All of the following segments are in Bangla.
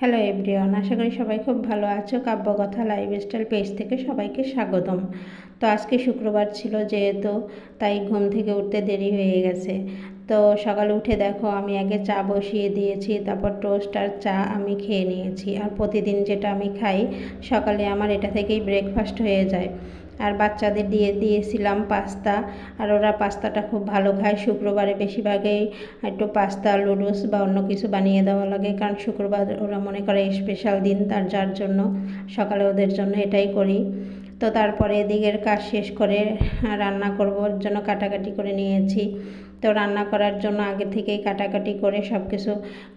হ্যালো এভরিওয়ান, আশা করি সবাই খুব ভালো আছো। কাব্যকথা লাইফস্টাইল পেজ থেকে সবাইকে স্বাগতম। তো আজকে শুক্রবার ছিল যেহেতু, তাই ঘুম থেকে উঠতে দেরি হয়ে গেছে। তো সকালে উঠে দেখো আমি আগে চা বসিয়ে দিয়েছি, তারপর টোস্ট আর চা আমি খেয়ে নিয়েছি। আর প্রতিদিন যেটা আমি খাই সকালে, আমার এটা থেকেই ব্রেকফাস্ট হয়ে যায়। আর বাচ্চাদের দিয়েছিলাম পাস্তা, আর ওরা পাস্তাটা খুব ভালো খায়। শুক্রবারে বেশিরভাগই একটু পাস্তা, লুডুস বা অন্য কিছু বানিয়ে দেওয়া লাগে, কারণ শুক্রবার ওরা মনে করে স্পেশাল দিন, যার জন্য সকালে ওদের জন্য এটাই করি। তো তারপরে এদিকের কাজ শেষ করে রান্না করবার জন্য কাটাকাটি করে নিয়েছি। তো রান্না করার জন্য আগে থেকেই কাটাকাটি করে সব কিছু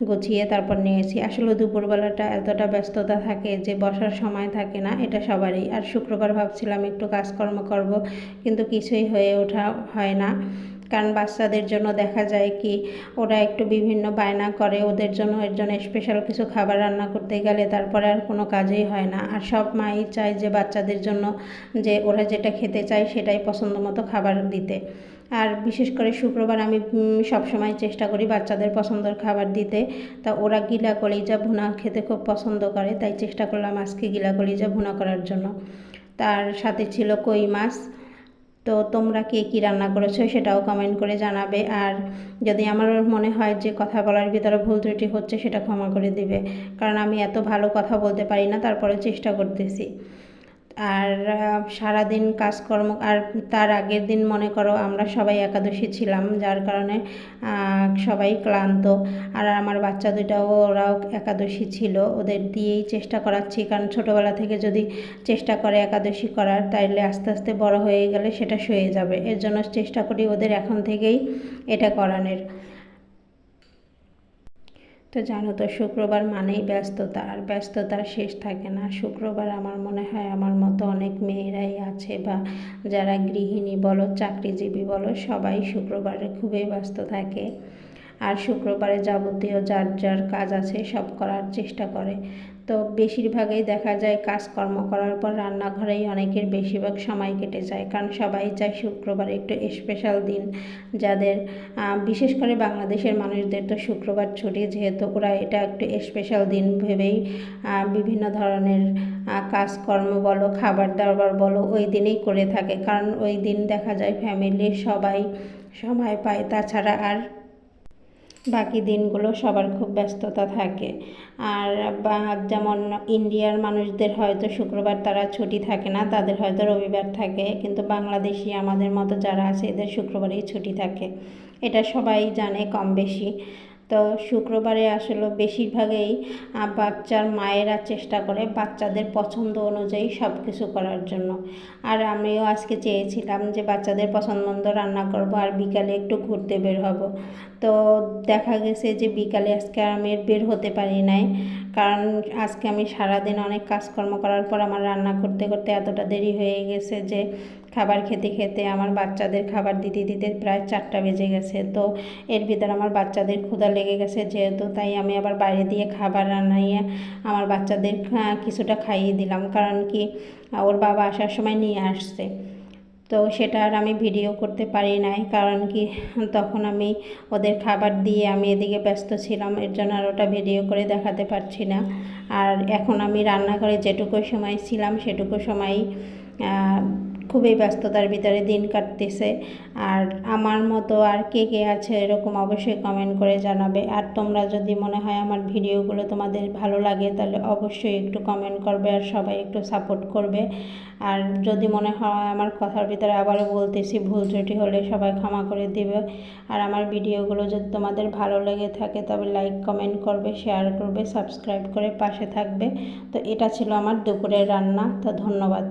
গুছিয়ে তারপর নিয়েছি। আসলে দুপুরবেলাটা এতটা ব্যস্ততা থাকে যে বসার সময় থাকে না, এটা সবারই। আর শুক্রবার ভাবছিলাম একটু কাজকর্ম করব, কিন্তু কিছুই হয়ে ওঠা হয় না। কারণ বাচ্চাদের জন্য দেখা যায় কি, ওরা একটু বিভিন্ন বায়না করে, ওদের জন্য এর জন্য স্পেশাল কিছু খাবার রান্না করতে গেলে তারপরে আর কোনো কাজই হয় না। আর সব মাই চায় যে বাচ্চাদের জন্য যে ওরা যেটা খেতে চায় সেটাই পছন্দ মতো খাবার দিতে। আর বিশেষ করে শুক্রবার আমি সবসময় চেষ্টা করি বাচ্চাদের পছন্দের খাবার দিতে। তা ওরা গিলা কলিজা ভুনা খেতে খুব পছন্দ করে, তাই চেষ্টা করলাম আজকে গিলা কলিজা ভুনা করার জন্য। তার সাথে ছিল কই মাছ। তো তোমরা কে কী রান্না করেছো সেটাও কমেন্ট করে জানাবে। আর যদি আমার মনে হয় যে কথা বলার ভিতরে ভুল ত্রুটি হচ্ছে, সেটা ক্ষমা করে দিবে, কারণ আমি এত ভালো কথা বলতে পারি না, তারপরে চেষ্টা করতেছি। আর সারাদিন কাজকর্ম, আর তার আগের দিন মনে করো আমরা সবাই একাদশী ছিলাম, যার কারণে সবাই ক্লান্ত। আর আমার বাচ্চা দুটাও, ওরাও একাদশী ছিল, ওদের দিয়েই চেষ্টা করাচ্ছি। কারণ ছোটোবেলা থেকে যদি চেষ্টা করে একাদশী করার, তাইলে আস্তে আস্তে বড় হয়ে গেলে সেটা সয়ে যাবে। এর জন্য চেষ্টা করি ওদের এখন থেকেই এটা করানোর। তো জানো তো, শুক্রবার মানেই ব্যস্ততা, আর ব্যস্ততার শেষ থাকে না। শুক্রবার আমার মনে হয় আমার মতো অনেক মেয়েরাই আছে, বা যারা গৃহিণী বলো, চাকরিজীবী বলো, সবাই শুক্রবারে খুবই ব্যস্ত থাকে। আর শুক্রবারে যাবতীয় যার যার কাজ আছে সব করার চেষ্টা করে। তো বেশিরভাগই দেখা যায় কাজকর্ম করার পর রান্নাঘরেই অনেকের বেশিরভাগ সময় কেটে যায়, কারণ সবাই চায় শুক্রবারে একটু স্পেশাল দিন। যাদের বিশেষ করে বাংলাদেশের মানুষদের তো শুক্রবার ছুটি, যেহেতু ওরা এটা একটু স্পেশাল দিন ভেবেই বিভিন্ন ধরনের কাজকর্ম বলো, খাবার দাবার বলো, ওই দিনেই করে থাকে। কারণ ওই দিন দেখা যায় ফ্যামিলির সবাই সময় পায়। তাছাড়া আর বাকি দিনগুলো সবার খুব ব্যস্ততা থাকে। আর যেমন ইন্ডিয়ার মানুষদের হয়তো শুক্রবার তারা ছুটি থাকে না, তাদের হয়তো রবিবার থাকে, কিন্তু বাংলাদেশি আমাদের মতো যারা আছে এদের শুক্রবারেই ছুটি থাকে। এটা সবাই জানে কম বেশি। তো শুক্রবারে আসলে বেশিরভাগই বাচ্চার মায়েরা চেষ্টা করে বাচ্চাদের পছন্দ অনুযায়ী সব কিছু করার জন্য। আর আমিও আজকে চেয়েছিলাম যে বাচ্চাদের পছন্দ মন্দ রান্না করব, আর বিকালে একটু ঘুরতে বের হব। তো দেখা গেছে যে বিকালে আজকে আমি বের হতে পারি নাই, কারণ আজকে আমি সারাদিন অনেক কাজকর্ম করার পর আমার রান্না করতে করতে এতটা দেরি হয়ে গেছে যে খাবার খেতে খেতে আমার বাচ্চাদের খাবার দিতে দিতে প্রায় 4টা বেজে গেছে। তো এর ভিতর আমার বাচ্চাদের ক্ষুধা লেগে গেছে যেহেতু, তাই আমি আবার বাইরে দিয়ে খাবার রান্নাইয়ে আমার বাচ্চাদের কিছুটা খাইয়ে দিলাম, কারণ কি ওর বাবা আসার সময় নিয়ে আসছে। তো সেটা আর আমি ভিডিও করতে পারি নাই, কারণ কি তখন আমি ওদের খাবার দিয়ে আমি এদিকে ব্যস্ত ছিলাম, এর জন্য আর ওটা ভিডিও করে দেখাতে পারছি না। আর এখন আমি রান্নাঘরে যেটুকু সময় ছিলাম সেটুকু সময়ই খুবই ব্যস্ততার ভিতরে দিন কাটতেছে। আর আমার মতো আর কে কে আছে এরকম অবশ্যই কমেন্ট করে জানাবে। আর তোমরা যদি মনে হয় আমার ভিডিওগুলো তোমাদের ভালো লাগে, তাহলে অবশ্যই একটু কমেন্ট করবে, আর সবাই একটু সাপোর্ট করবে। আর যদি মনে হয় আমার কথার ভিতরে আবারও বলতেছি ভুল ত্রুটি হলে সবাই ক্ষমা করে দেবে। আর আমার ভিডিওগুলো যদি তোমাদের ভালো লেগে থাকে তবে লাইক কমেন্ট করবে, শেয়ার করবে, সাবস্ক্রাইব করে পাশে থাকবে। তো এটা ছিল আমার দুপুরের রান্না। তো ধন্যবাদ।